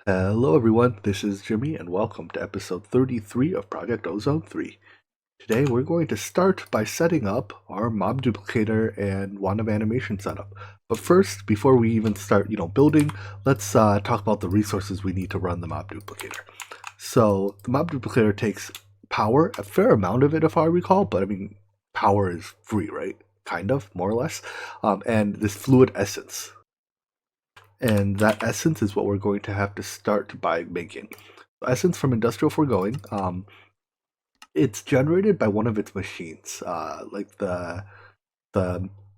Hello everyone, this is Jimmy and welcome to episode 33 of Project Ozone 3. Today we're going to start by setting up our mob duplicator and wand of animation setup. But first, before we even start, building, let's talk about the resources we need to run the mob duplicator. So the mob duplicator takes power, a fair amount of it if I recall, but I mean, power is free, right? Kind of, more or less. And this fluid essence. And that essence is what we're going to have to start by making. Essence from Industrial Foregoing, it's generated by one of its machines, like the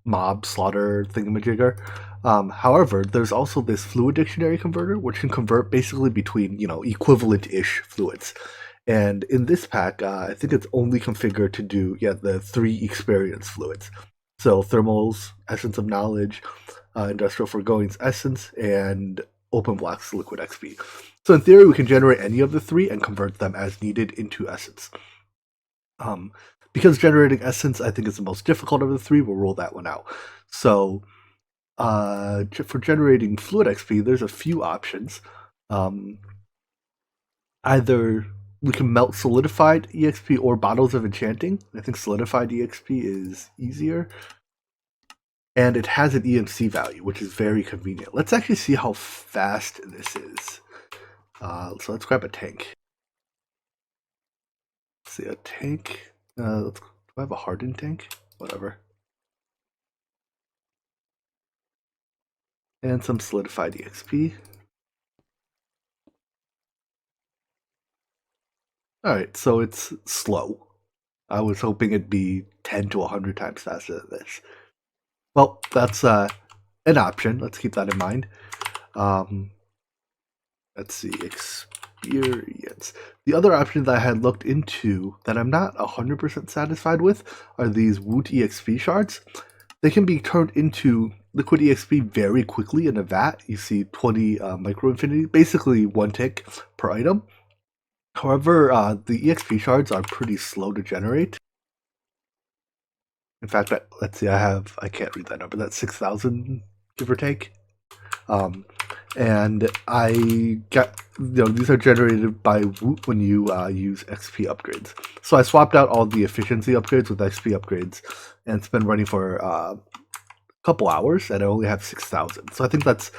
mob slaughter thingamajigger. However, there's also this fluid dictionary converter, which can convert basically between equivalent-ish fluids. And in this pack, I think it's only configured to do the 3 experience fluids. So thermals, essence of knowledge, industrial foregoing's essence, and open block's liquid XP. So in theory, we can generate any of the 3 and convert them as needed into essence. Because generating essence, I think, is the most difficult of the 3, we'll rule that one out. So for generating fluid XP, there's a few options. Either we can melt solidified EXP or bottles of enchanting. I think solidified EXP is easier. And it has an EMC value, which is very convenient. Let's actually see how fast this is. So let's grab a tank. Let's see, a tank. Do I have a hardened tank? Whatever. And some solidified EXP. Alright, so it's slow. I was hoping it'd be 10 to 100 times faster than this. Well, that's an option. Let's keep that in mind. Let's see, experience. The other option that I had looked into that I'm not 100% satisfied with are these Woot EXP shards. They can be turned into liquid EXP very quickly in a vat. You see 20 micro infinity, basically 1 tick per item. However, the EXP shards are pretty slow to generate. In fact, let's see, I can't read that number. That's 6,000, give or take. And I got, these are generated by Woot when you use XP upgrades. So I swapped out all the efficiency upgrades with XP upgrades, and it's been running for a couple hours, and I only have 6,000. So I think that's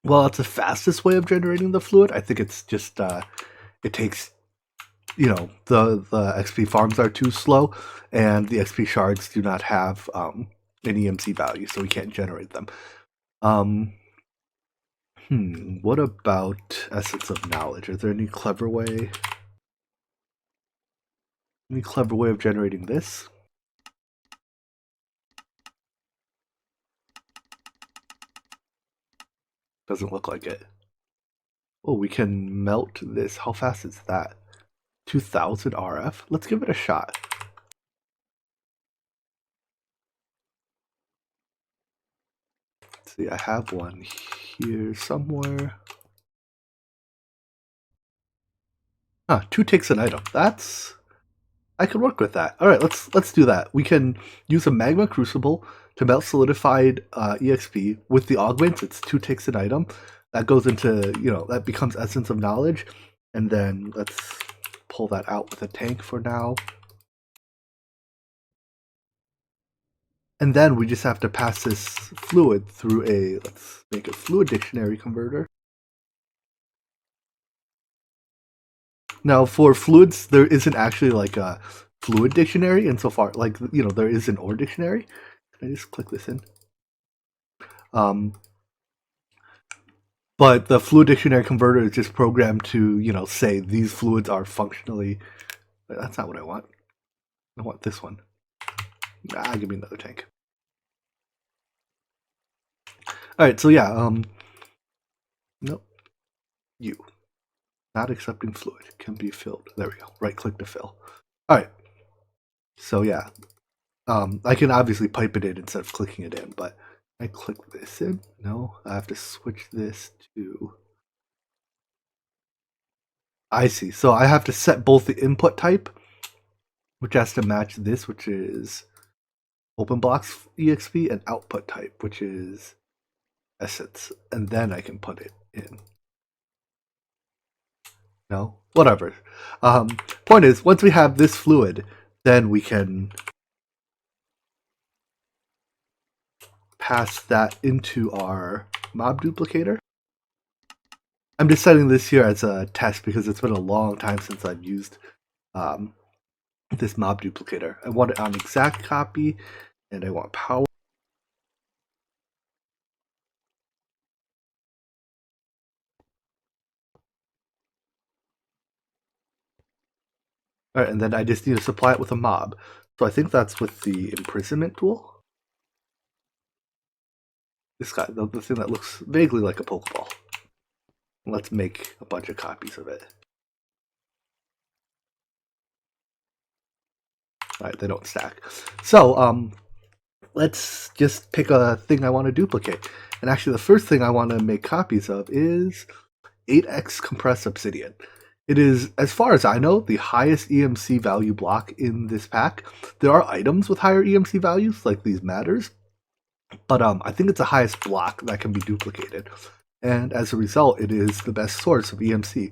the fastest way of generating the fluid. I think it's just, it takes, the XP farms are too slow, and the XP shards do not have an EMC value, so we can't generate them. What about essence of knowledge? Is there any clever way? Any clever way of generating this? Doesn't look like it. Oh, we can melt this. How fast is that? 2000 RF? Let's give it a shot. Let's see, I have one here somewhere. 2 ticks an item. I can work with that. All right, let's do that. We can use a magma crucible to melt solidified EXP. With the augments, it's 2 ticks an item. That goes into, that becomes essence of knowledge. And then let's pull that out with a tank for now. And then we just have to pass this fluid through let's make a fluid dictionary converter. Now, for fluids, there isn't actually like a fluid dictionary insofar, like, there is an ore dictionary. Can I just click this in? But the fluid dictionary converter is just programmed to, say these fluids are functionally. That's not what I want. I want this one. Give me another tank. All right, so yeah, nope. You. Not accepting fluid. Can be filled. There we go. Right click to fill. All right. So yeah, I can obviously pipe it in instead of clicking it in, but I click this in. No, I have to switch this to. I see. So I have to set both the input type, which has to match this, which is open blocks EXP, and output type, which is essence, and then I can put it in. No, whatever. Point is, once we have this fluid, then we can pass that into our mob duplicator. I'm just setting this here as a test because it's been a long time since I've used um, this mob duplicator. I want it on exact copy, and I want power. All right, and then I just need to supply it with a mob. So I think that's with the imprisonment tool. This guy, the thing that looks vaguely like a Pokeball. Let's make a bunch of copies of it. All right, they don't stack. So let's just pick a thing I want to duplicate. And actually, the first thing I want to make copies of is 8x compressed obsidian. It is, as far as I know, the highest EMC value block in this pack. There are items with higher EMC values, like these matters, but I think it's the highest block that can be duplicated. And as a result, it is the best source of EMC.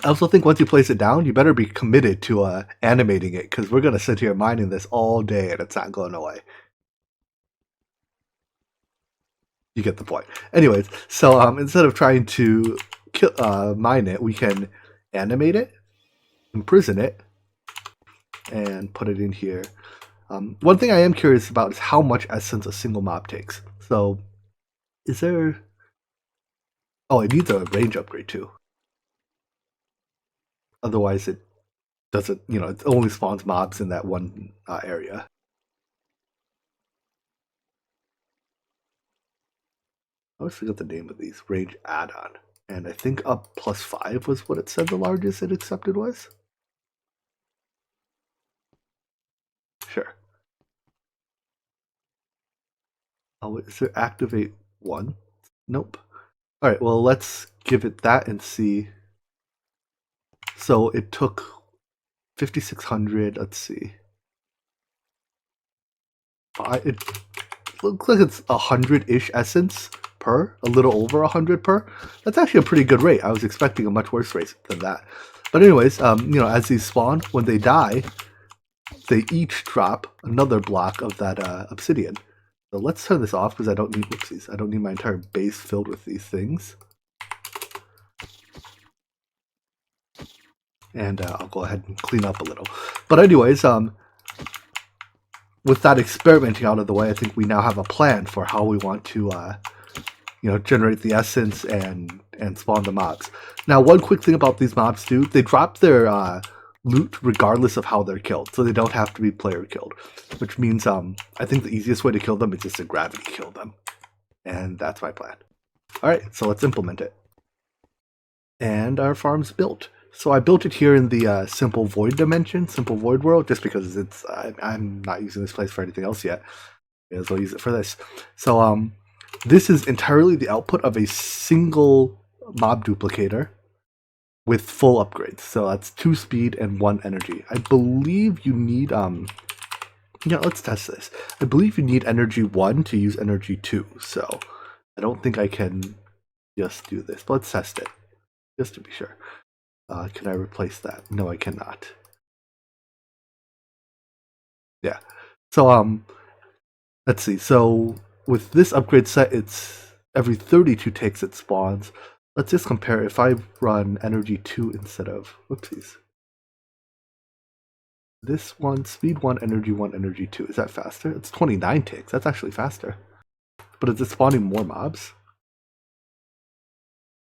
I also think once you place it down, you better be committed to animating it, because we're going to sit here mining this all day and it's not going away. You get the point. Anyways, so instead of trying to mine it, we can animate it, imprison it, and put it in here. One thing I am curious about is how much essence a single mob takes. So, is there... Oh, it needs a range upgrade too. Otherwise, it doesn't, it only spawns mobs in that one area. I always forget the name of these. Range add-on. And I think up +5 was what it said the largest it accepted was. Sure. Oh, is there activate 1? Nope. Alright, well, let's give it that and see. So it took 5,600, let's see. It looks like it's 100-ish essence per, a little over 100 per. That's actually a pretty good rate. I was expecting a much worse rate than that. But anyways, as these spawn, when they die, they each drop another block of that obsidian. So let's turn this off because I don't need, whoopsies, I don't need my entire base filled with these things. And I'll go ahead and clean up a little. But anyways, with that experimenting out of the way, I think we now have a plan for how we want to, generate the essence and spawn the mobs. Now, one quick thing about these mobs too, they drop their loot regardless of how they're killed, so they don't have to be player killed. Which means, I think the easiest way to kill them is just to gravity kill them, and that's my plan. All right, so let's implement it. And our farm's built. So I built it here in the simple void dimension, simple void world, just because I'm not using this place for anything else yet. May as well use it for this. So this is entirely the output of a single mob duplicator with full upgrades. So that's 2 speed and 1 energy. I believe you need let's test this. I believe you need energy 1 to use energy 2. So I don't think I can just do this, but let's test it just to be sure. Can I replace that? No, I cannot. Yeah. So let's see. So with this upgrade set, it's every 32 ticks it spawns. Let's just compare. If I run energy 2 instead of, whoopsies. This one, speed 1, energy 1, energy 2. Is that faster? It's 29 ticks. That's actually faster. But is it spawning more mobs?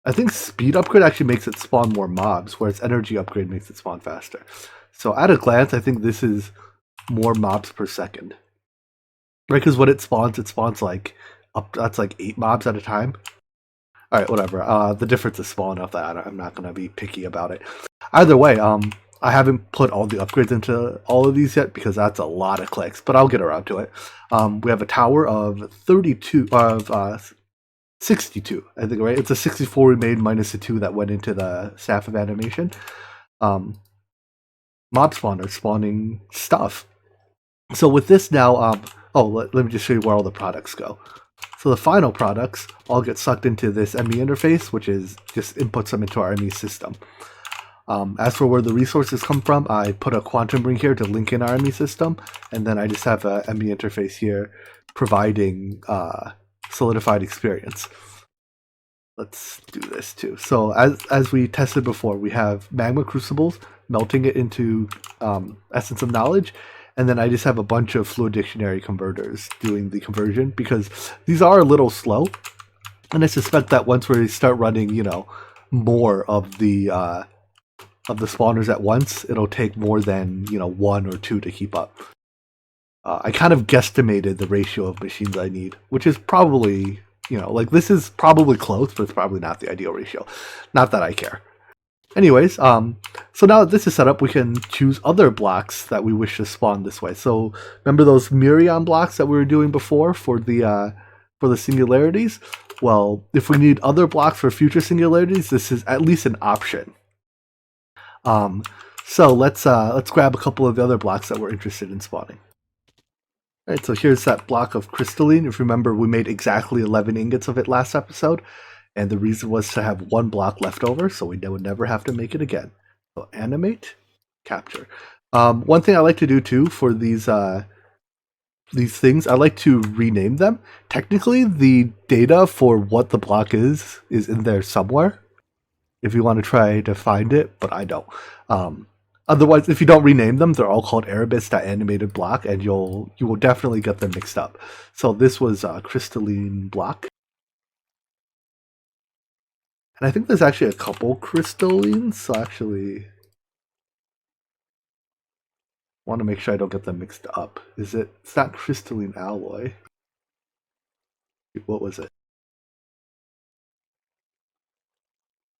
I think speed upgrade actually makes it spawn more mobs, whereas energy upgrade makes it spawn faster. So at a glance, I think this is more mobs per second. Right, because when it spawns like that's like 8 mobs at a time. Alright, whatever. The difference is small enough that I'm not going to be picky about it. Either way, I haven't put all the upgrades into all of these yet because that's a lot of clicks, but I'll get around to it. We have a tower of 62, I think, right? It's a 64 we made minus the 2 that went into the staff of animation. Mob spawner spawning stuff. So with this now, let me just show you where all the products go. So the final products all get sucked into this ME interface, which is just inputs them into our ME system. As for where the resources come from, I put a quantum ring here to link in our ME system, and then I just have a ME interface here providing solidified experience. Let's do this too. So as we tested before, we have magma crucibles, melting it into essence of knowledge, and then I just have a bunch of fluid dictionary converters doing the conversion because these are a little slow, and I suspect that once we start running, more of the spawners at once, it'll take more than 1 or 2 to keep up. I kind of guesstimated the ratio of machines I need, which is probably this is probably close, but it's probably not the ideal ratio. Not that I care. Anyways, so now that this is set up, we can choose other blocks that we wish to spawn this way. So remember those Mirion blocks that we were doing before for the singularities? Well, if we need other blocks for future singularities, this is at least an option. So let's grab a couple of the other blocks that we're interested in spawning. All right, so here's that block of crystalline. If you remember, we made exactly 11 ingots of it last episode, and the reason was to have 1 block left over, so we would never have to make it again. So animate, capture. One thing I like to do too for these things, I like to rename them. Technically, the data for what the block is in there somewhere, if you want to try to find it, but I don't. Otherwise, if you don't rename them, they're all called Erebus.animated block, and you will definitely get them mixed up. So this was a crystalline block. And I think there's actually a couple crystallines, so actually want to make sure I don't get them mixed up. It's not crystalline alloy. What was it?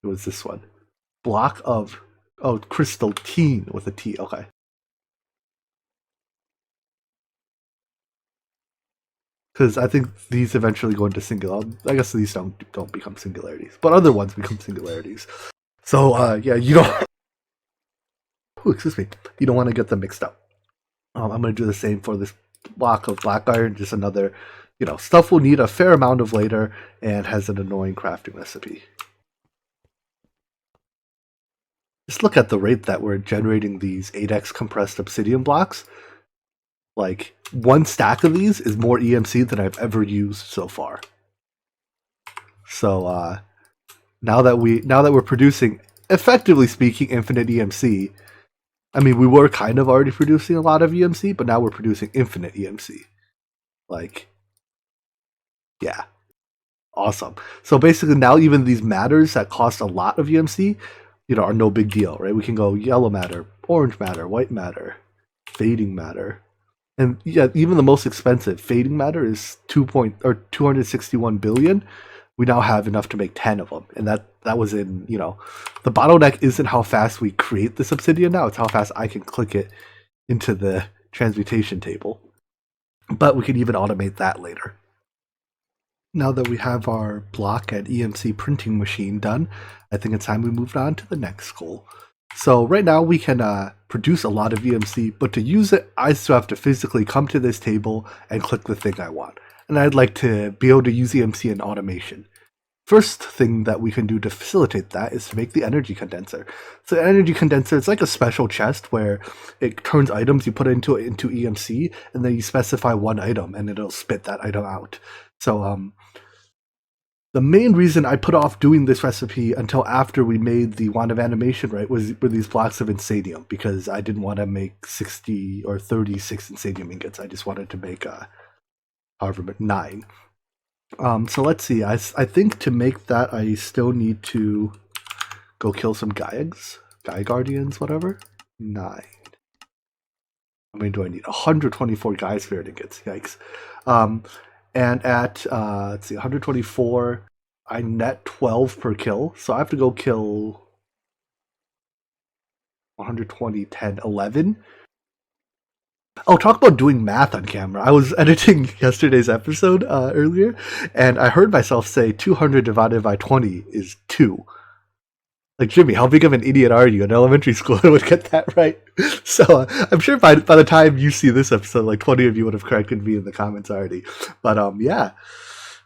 It was this one. Block of, crystalline with a T, okay. Because I think these eventually go into singular. I guess these don't become singularities, but other ones become singularities. So yeah, you don't. Excuse me. You don't want to get them mixed up. I'm going to do the same for this block of black iron. Just another, stuff we'll need a fair amount of later, and has an annoying crafting recipe. Just look at the rate that we're generating these 8x compressed obsidian blocks. Like, 1 stack of these is more EMC than I've ever used so far. So now that we're producing, effectively speaking, infinite EMC. I mean, we were kind of already producing a lot of EMC, but now we're producing infinite EMC. Like, yeah, awesome. So basically, now even these matters that cost a lot of EMC, are no big deal, right? We can go yellow matter, orange matter, white matter, fading matter. And yeah, even the most expensive fading matter is 261 billion. We now have enough to make 10 of them, and that was in the bottleneck isn't how fast we create this obsidian now; it's how fast I can click it into the transmutation table. But we can even automate that later. Now that we have our block and EMC printing machine done, I think it's time we moved on to the next goal. So right now we can produce a lot of EMC, but to use it, I still have to physically come to this table and click the thing I want. And I'd like to be able to use EMC in automation. First thing that we can do to facilitate that is to make the energy condenser. So the energy condenser is like a special chest where it turns items, you put it into EMC, and then you specify 1 item, and it'll spit that item out. So the main reason I put off doing this recipe until after we made the wand of animation, right, were these blocks of insanium, because I didn't want to make 60 or 36 insanium ingots. I just wanted to make however 9. So let's see. I think to make that, I still need to go kill some Gaia Guardians, whatever. 9. How many do I need? 124 Gaia Spirit ingots. Yikes. And at, let's see, 124, I net 12 per kill. So I have to go kill 120, 10, 11. Oh, talk about doing math on camera. I was editing yesterday's episode earlier, and I heard myself say 200 divided by 20 is 2. Like, Jimmy, how big of an idiot are you? In elementary school, I would get that right. So I'm sure by the time you see this episode, like 20 of you would have corrected me in the comments already. But yeah,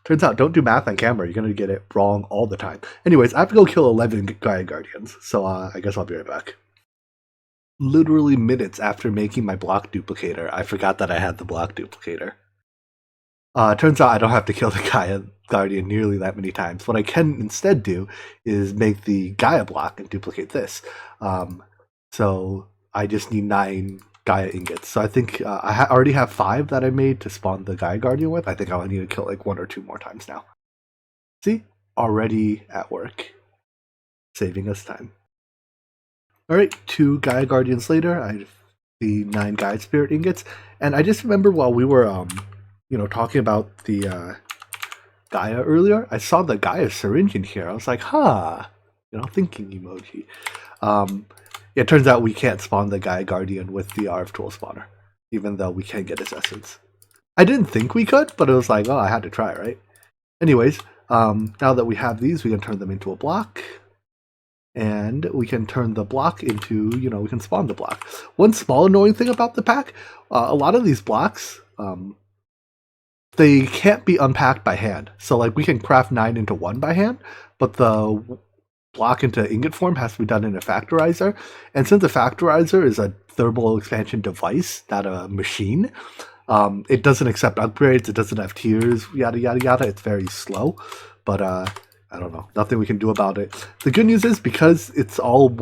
Turns out, don't do math on camera. You're gonna get it wrong all the time. Anyways, I have to go kill 11 Gaia Guardians, so I guess I'll be right back. Literally minutes after making my block duplicator, I forgot that I had the block duplicator. Turns out I don't have to kill the Gaia Guardian nearly that many times. What I can instead do is make the Gaia block and duplicate this. So I just need 9 Gaia ingots. So I think I already have 5 that I made to spawn the Gaia Guardian with. I think I'll need to kill like 1 or 2 more times now. See? Already at work. Saving us time. Alright, 2 Gaia Guardians later, I have the 9 Gaia Spirit ingots. And I just remember while we were talking about the Gaia earlier, I saw the Gaia syringe in here. I was like, thinking emoji. It turns out we can't spawn the Gaia Guardian with the RF tool spawner, even though we can get his essence. I didn't think we could, but it was like, I had to try, right? Anyways, now that we have these, we can turn them into a block. And we can turn the block into, we can spawn the block. One small annoying thing about the pack, a lot of these blocks, they can't be unpacked by hand. So like we can craft 9 into 1 by hand, but the block into ingot form has to be done in a factorizer. And since a factorizer is a thermal expansion device, not a machine, it doesn't accept upgrades, it doesn't have tiers, yada yada yada. It's very slow, but I don't know, nothing we can do about it. The good news is because it's all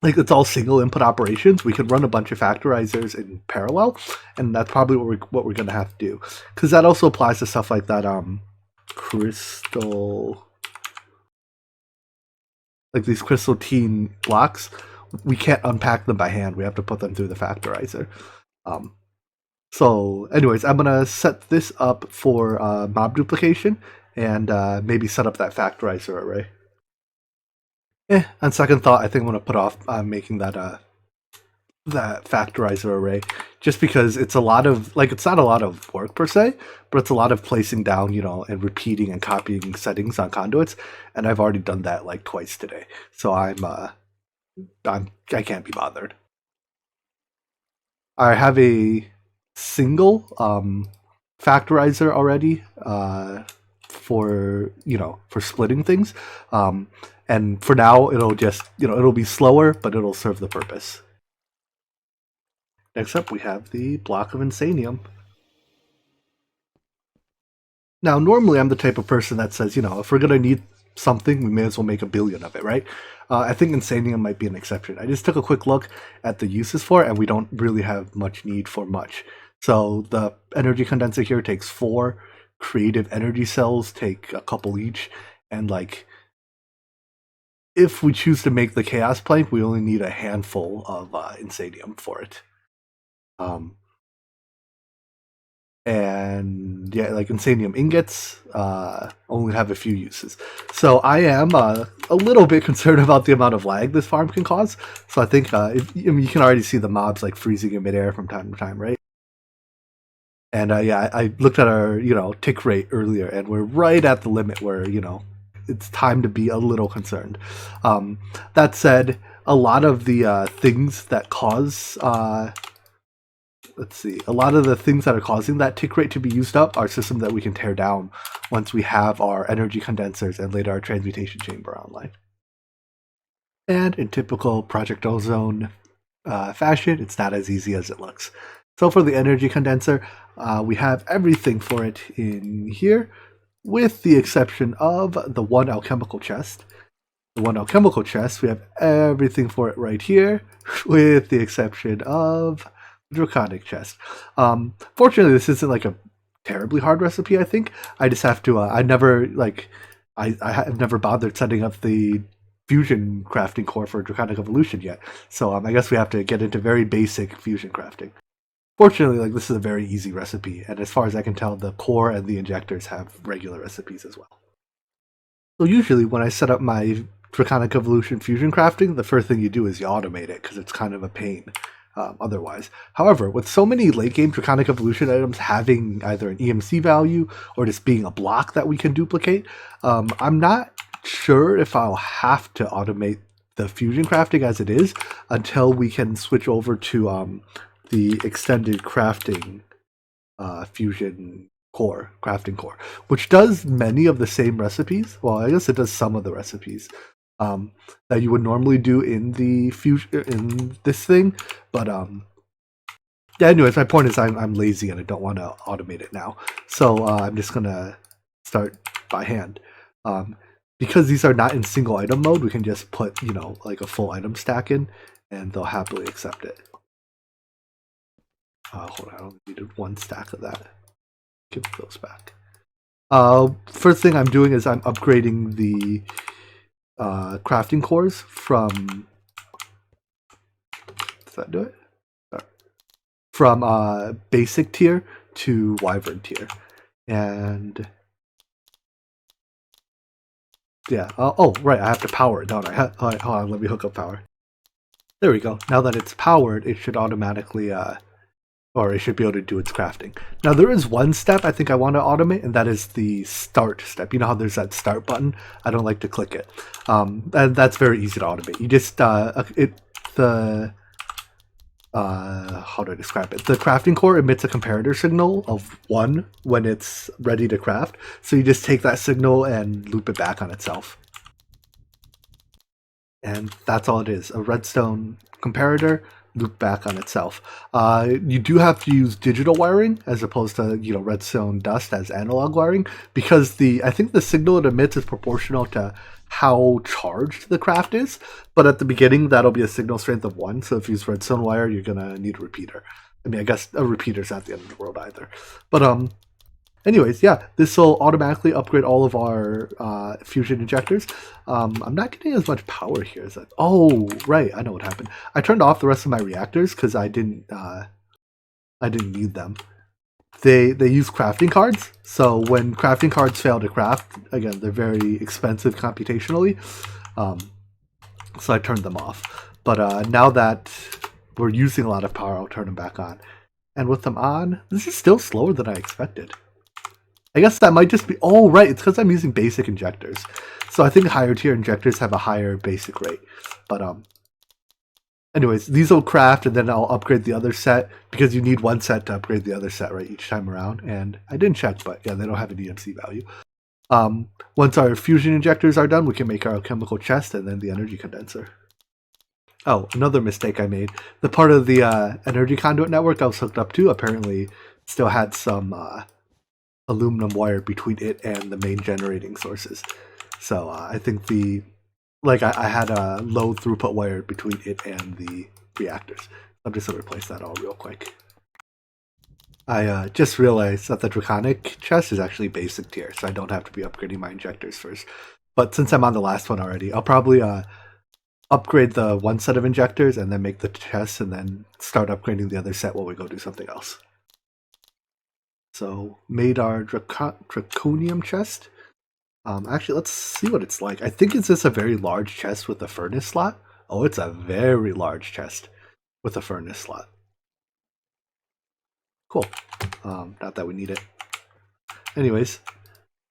it's all single input operations, we can run a bunch of factorizers in parallel, and that's probably what we're gonna have to do. Because that also applies to stuff like that crystal, like these crystal teen blocks. We can't unpack them by hand. We have to put them through the factorizer. So anyways, I'm gonna set this up for mob duplication and maybe set up that factorizer array. On second thought, I think I'm going to put off making that that factorizer array, just because it's a lot of, it's not a lot of work per se, but it's a lot of placing down, and repeating and copying settings on conduits, and I've already done that like twice today, so I can't be bothered. I have a single factorizer already for splitting things. And for now, it'll just, it'll be slower, but it'll serve the purpose. Next up, we have the block of Insanium. Now, normally I'm the type of person that says, if we're going to need something, we may as well make a billion of it, right? I think Insanium might be an exception. I just took a quick look at the uses for it, and we don't really have much need for much. So the energy condenser here takes 4. Creative energy cells take a couple each, and if we choose to make the chaos plank, we only need a handful of Insanium for it. And yeah, Insanium ingots only have a few uses. So I am a little bit concerned about the amount of lag this farm can cause. So I think you can already see the mobs freezing in midair from time to time, right? And I looked at our tick rate earlier, and we're right at the limit where it's time to be a little concerned. That said, a lot of the things that cause a lot of the things that are causing that tick rate to be used up are systems that we can tear down once we have our energy condensers and later our transmutation chamber online. And in typical Project Ozone fashion, it's not as easy as it looks. So for the energy condenser, we have everything for it in here, with the exception of the 1 alchemical chest. The 1 alchemical chest, we have everything for it right here, with the exception of the draconic chest. Fortunately, this isn't a terribly hard recipe, I think. I just have to, I have never bothered setting up the fusion crafting core for Draconic Evolution yet. So I guess we have to get into very basic fusion crafting. Fortunately, this is a very easy recipe, and as far as I can tell, the core and the injectors have regular recipes as well. So usually when I set up my Draconic Evolution fusion crafting, the first thing you do is you automate it, because it's kind of a pain otherwise. However, with so many late game Draconic Evolution items having either an EMC value or just being a block that we can duplicate, I'm not sure if I'll have to automate the fusion crafting as it is until we can switch over to the extended crafting fusion crafting core, which does many of the same recipes. Well, I guess it does some of the recipes that you would normally do in the in this thing. But yeah, anyways, my point is I'm lazy and I don't want to automate it now. So I'm just gonna start by hand. Because these are not in single item mode, we can just put, like a full item stack in, and they'll happily accept it. Hold on, I only needed one stack of that. Give those back. First thing I'm doing is I'm upgrading the crafting cores from. Does that do it? Sorry. From basic tier to wyvern tier, and yeah. Oh, right. I have to power it, don't I? Hold on. Let me hook up power. There we go. Now that it's powered, it should automatically or it should be able to do its crafting. Now there is one step I think I want to automate, and that is the start step. You know how there's that start button? I don't like to click it, and that's very easy to automate. You just how do I describe it? The crafting core emits a comparator signal of 1 when it's ready to craft. So you just take that signal and loop it back on itself. And that's all it is, a redstone comparator loop back on itself. You do have to use digital wiring as opposed to redstone dust as analog wiring, because I think the signal it emits is proportional to how charged the craft is. But at the beginning, that'll be a signal strength of 1. So if you use redstone wire, you're gonna need a repeater. I mean, I guess a repeater's not the end of the world either. But anyways, yeah, this will automatically upgrade all of our fusion injectors. I'm not getting as much power here as that. Oh, right, I know what happened. I turned off the rest of my reactors because I didn't need them. They use crafting cards, so when crafting cards fail to craft, again, they're very expensive computationally. So I turned them off. But now that we're using a lot of power, I'll turn them back on. And with them on, this is still slower than I expected. I guess that might just be... Oh, right, it's because I'm using basic injectors. So I think higher tier injectors have a higher basic rate. But anyways, these will craft, and then I'll upgrade the other set, because you need one set to upgrade the other set, right, each time around. And I didn't check, but yeah, they don't have an EMC value. Once our fusion injectors are done, we can make our alchemical chest and then the energy condenser. Oh, another mistake I made. The part of the energy conduit network I was hooked up to apparently still had some aluminum wire between it and the main generating sources. So I think I had a low throughput wire between it and the reactors. I'm just going to replace that all real quick. I just realized that the Draconic chest is actually basic tier, so I don't have to be upgrading my injectors first. But since I'm on the last one already, I'll probably upgrade the one set of injectors and then make the chest and then start upgrading the other set while we go do something else. So, made our Draconium chest. Actually, let's see what it's like. I think it's just a very large chest with a furnace slot. Oh, it's a very large chest with a furnace slot. Cool. Not that we need it. Anyways,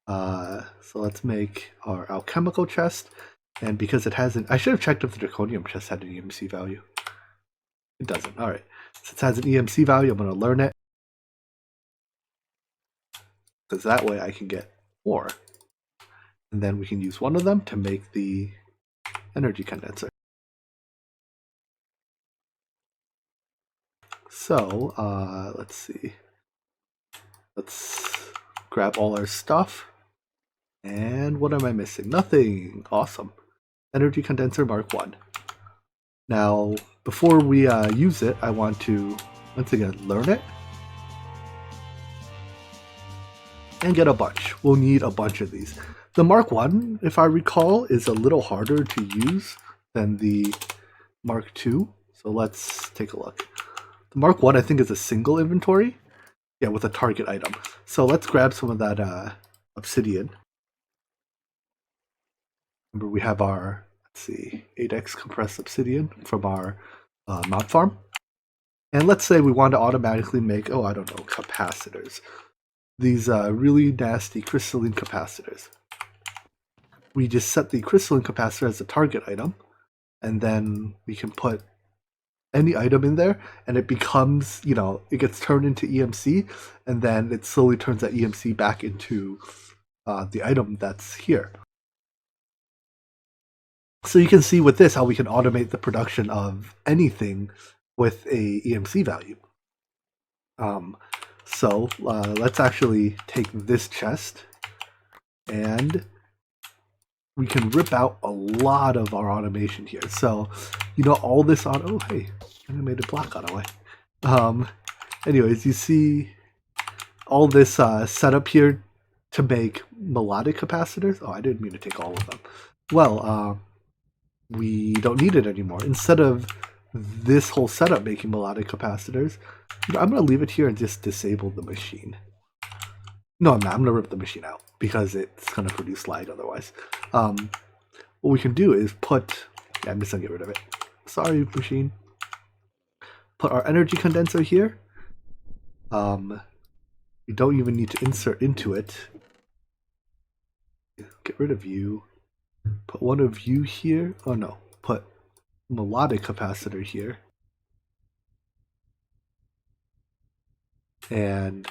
so let's make our alchemical chest. And because it hasn't... I should have checked if the Draconium chest had an EMC value. It doesn't. Alright. Since it has an EMC value, I'm going to learn it. Because that way I can get more. And then we can use one of them to make the energy condenser. So, let's see. Let's grab all our stuff. And what am I missing? Nothing. Awesome. Energy condenser Mark 1. Now, before we use it, I want to, once again, learn it. And get a bunch. We'll need a bunch of these. The Mark 1, if I recall, is a little harder to use than the Mark 2. So let's take a look. The Mark 1, I think, is a single inventory. Yeah, with a target item. So let's grab some of that obsidian. Remember, we have our, let's see, 8x compressed obsidian from our mod farm. And let's say we want to automatically make, oh, I don't know, capacitors. These really nasty crystalline capacitors. We just set the crystalline capacitor as a target item, and then we can put any item in there, and it becomes, it gets turned into EMC, and then it slowly turns that EMC back into the item that's here. So you can see with this how we can automate the production of anything with a EMC value. So let's actually take this chest, and we can rip out a lot of our automation here. So, all this on, oh, hey, animated block got away. Anyways, you see all this setup here to make melodic capacitors. Oh, I didn't mean to take all of them. Well, we don't need it anymore. Instead of this whole setup making melodic capacitors, I'm going to leave it here and just disable the machine. No, I'm not. I'm going to rip the machine out because it's going to produce lag otherwise. What we can do is put... Yeah, I'm just going to get rid of it. Sorry, machine. Put our energy condenser here. We don't even need to insert into it. Get rid of you. Put one of you here. Oh, no. Put melodic capacitor here. And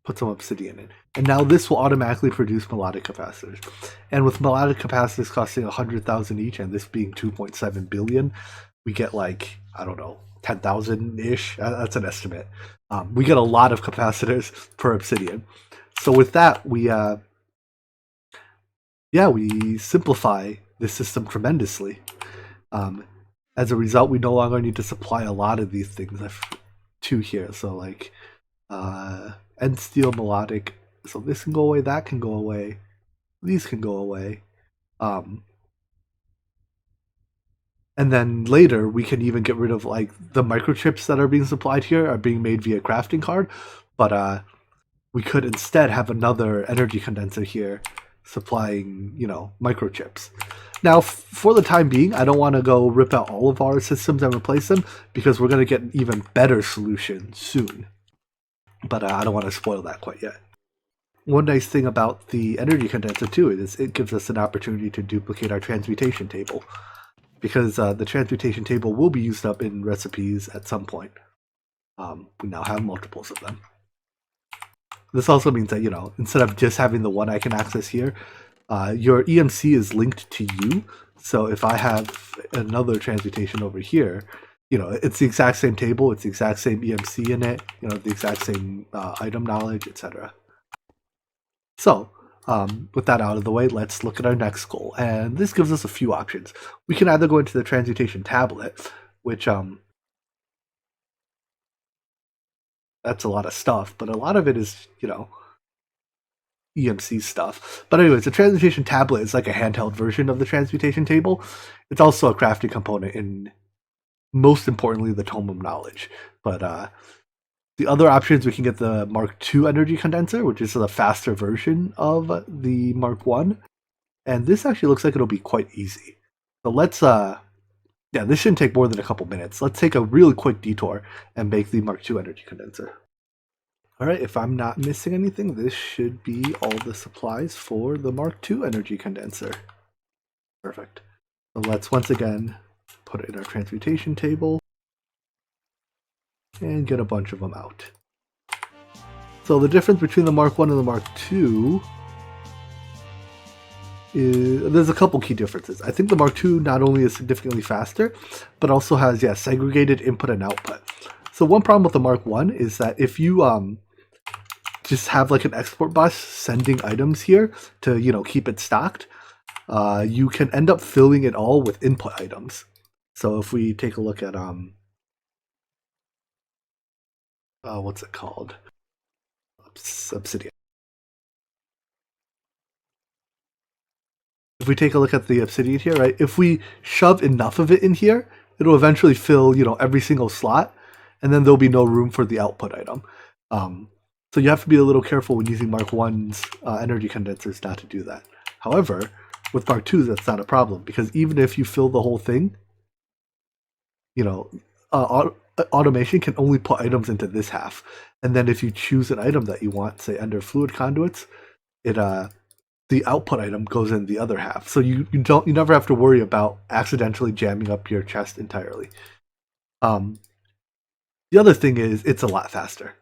put some obsidian in. And now this will automatically produce melodic capacitors. And with melodic capacitors costing 100,000 each, and this being 2.7 billion, we get like, I don't know, 10,000-ish. That's an estimate. We get a lot of capacitors per obsidian. So with that, we simplify this system tremendously. As a result, we no longer need to supply a lot of these things to here. So like end steel melodic. So this can go away, that can go away, these can go away. And then later we can even get rid of like the microchips that are being supplied here are being made via crafting card. But we could instead have another energy condenser here supplying, microchips. Now, for the time being, I don't want to go rip out all of our systems and replace them because we're going to get an even better solution soon. But I don't want to spoil that quite yet. One nice thing about the energy condenser too is it gives us an opportunity to duplicate our transmutation table, because the transmutation table will be used up in recipes at some point. We now have multiples of them. This also means that, instead of just having the one I can access here, your EMC is linked to you. So if I have another transmutation over here, it's the exact same table, it's the exact same EMC in it, the exact same item knowledge, etc. So, with that out of the way, let's look at our next goal. And this gives us a few options. We can either go into the transmutation tablet, which that's a lot of stuff, but a lot of it is, EMC stuff. But anyways, the transmutation tablet is like a handheld version of the transmutation table. It's also a crafting component in, most importantly, the Tome of Knowledge. But the other options, we can get the Mark II energy condenser, which is the faster version of the Mark I. And this actually looks like it'll be quite easy. So let's, this shouldn't take more than a couple minutes. Let's take a really quick detour and make the Mark II energy condenser. All right, if I'm not missing anything, this should be all the supplies for the Mark II energy condenser. Perfect. So let's once again put it in our transmutation table and get a bunch of them out. So the difference between the Mark I and the Mark II is, there's a couple key differences. I think the Mark II not only is significantly faster, but also has, segregated input and output. So one problem with the Mark I is that if you just have like an export bus sending items here to, keep it stocked, you can end up filling it all with input items. So if we take a look at what's it called? Obsidian. If we take a look at the obsidian here, right? If we shove enough of it in here, it'll eventually fill, every single slot, and then there'll be no room for the output item. So you have to be a little careful when using Mark I's energy condensers not to do that. However, with Mark II's, that's not a problem, because even if you fill the whole thing, automation can only put items into this half. And then if you choose an item that you want, say under fluid conduits, the output item goes in the other half. So you never have to worry about accidentally jamming up your chest entirely. Um, the other thing is it's a lot faster.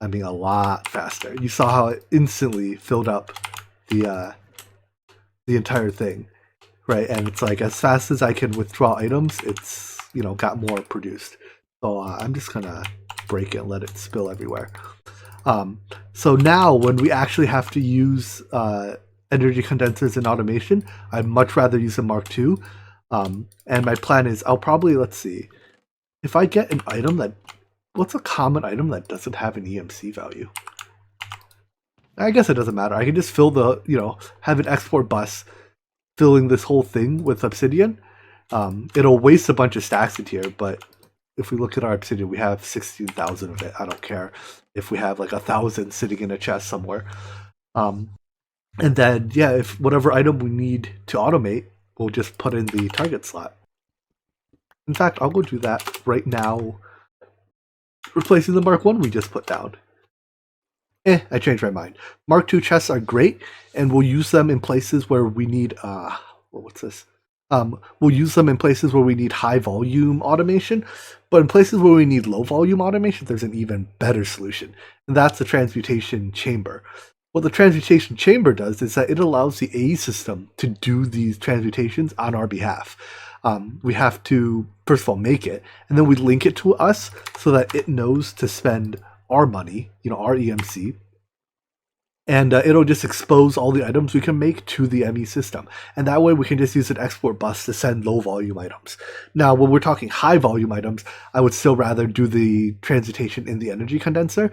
I mean, a lot faster. You saw how it instantly filled up the the entire thing, right? And it's like as fast as I can withdraw items, it's got more produced. So I'm just gonna break it and let it spill everywhere. Um, so now when we actually have to use energy condensers in automation, I'd much rather use a Mark II. And my plan is I'll probably, let's see, if I get an item that, what's a common item that doesn't have an EMC value? I guess it doesn't matter. I can just fill the, have an export bus filling this whole thing with obsidian. It'll waste a bunch of stacks in here, but if we look at our obsidian, we have 16,000 of it. I don't care if we have like 1,000 sitting in a chest somewhere. And then, yeah, if whatever item we need to automate, we'll just put in the target slot. In fact, I'll go do that right now, replacing the Mark 1 we just put down. I changed my mind. Mark II chests are great, and we'll use them in places where we need, what's this? We'll use them in places where we need high volume automation, but in places where we need low volume automation, there's an even better solution, and that's the transmutation chamber. What the transmutation chamber does is that it allows the AE system to do these transmutations on our behalf. We have to, first of all, make it, and then we link it to us so that it knows to spend our money, our EMC, and it'll just expose all the items we can make to the ME system. And that way we can just use an export bus to send low volume items. Now, when we're talking high volume items, I would still rather do the transmutation in the energy condenser,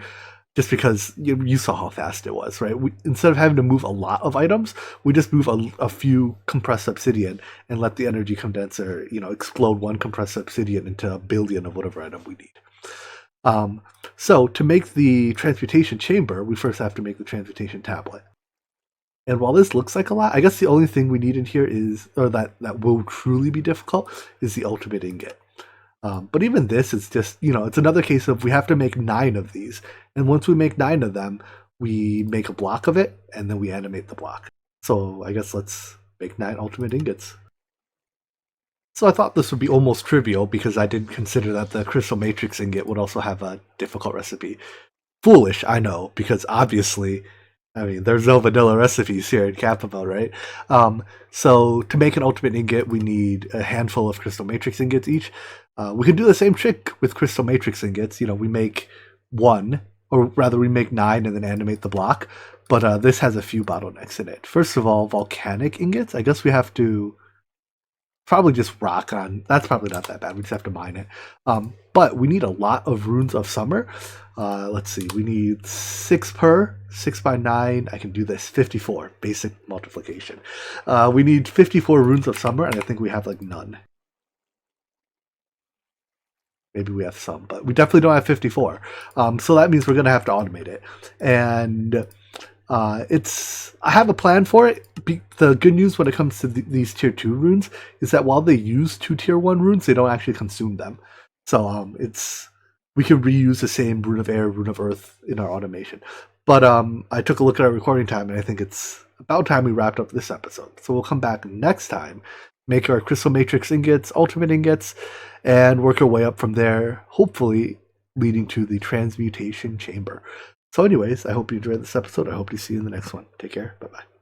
just because you saw how fast it was, right? Instead of having to move a lot of items, we just move a few compressed obsidian and let the energy condenser, explode one compressed obsidian into a billion of whatever item we need. So to make the transmutation chamber, we first have to make the transmutation tablet. And while this looks like a lot, I guess the only thing we need in here is, or that will truly be difficult, is the ultimate ingot. But even this is just, it's another case of we have to make 9 of these. And once we make 9 of them, we make a block of it, and then we animate the block. So I guess let's make 9 ultimate ingots. So I thought this would be almost trivial because I didn't consider that the crystal matrix ingot would also have a difficult recipe. Foolish, I know, because obviously, there's no vanilla recipes here in Kappa, right? So to make an ultimate ingot, we need a handful of crystal matrix ingots each. We can do the same trick with crystal matrix ingots. We make 1, or rather we make 9 and then animate the block. But this has a few bottlenecks in it. First of all, volcanic ingots. I guess we have to probably just rock on. That's probably not that bad. We just have to mine it. But we need a lot of runes of summer. Let's see. We need 6 per, 6 by 9. I can do this. 54. Basic multiplication. We need 54 runes of summer, and I think we have like none. Maybe we have some, but we definitely don't have 54. So that means we're going to have to automate it. And I have a plan for it. The good news when it comes to these tier 2 runes is that while they use 2 tier 1 runes, they don't actually consume them. So we can reuse the same rune of air, rune of earth in our automation. But I took a look at our recording time, and I think it's about time we wrapped up this episode. So we'll come back next time, make our crystal matrix ingots, ultimate ingots, and work our way up from there, hopefully leading to the transmutation chamber. So anyways, I hope you enjoyed this episode. I hope to see you in the next one. Take care. Bye-bye.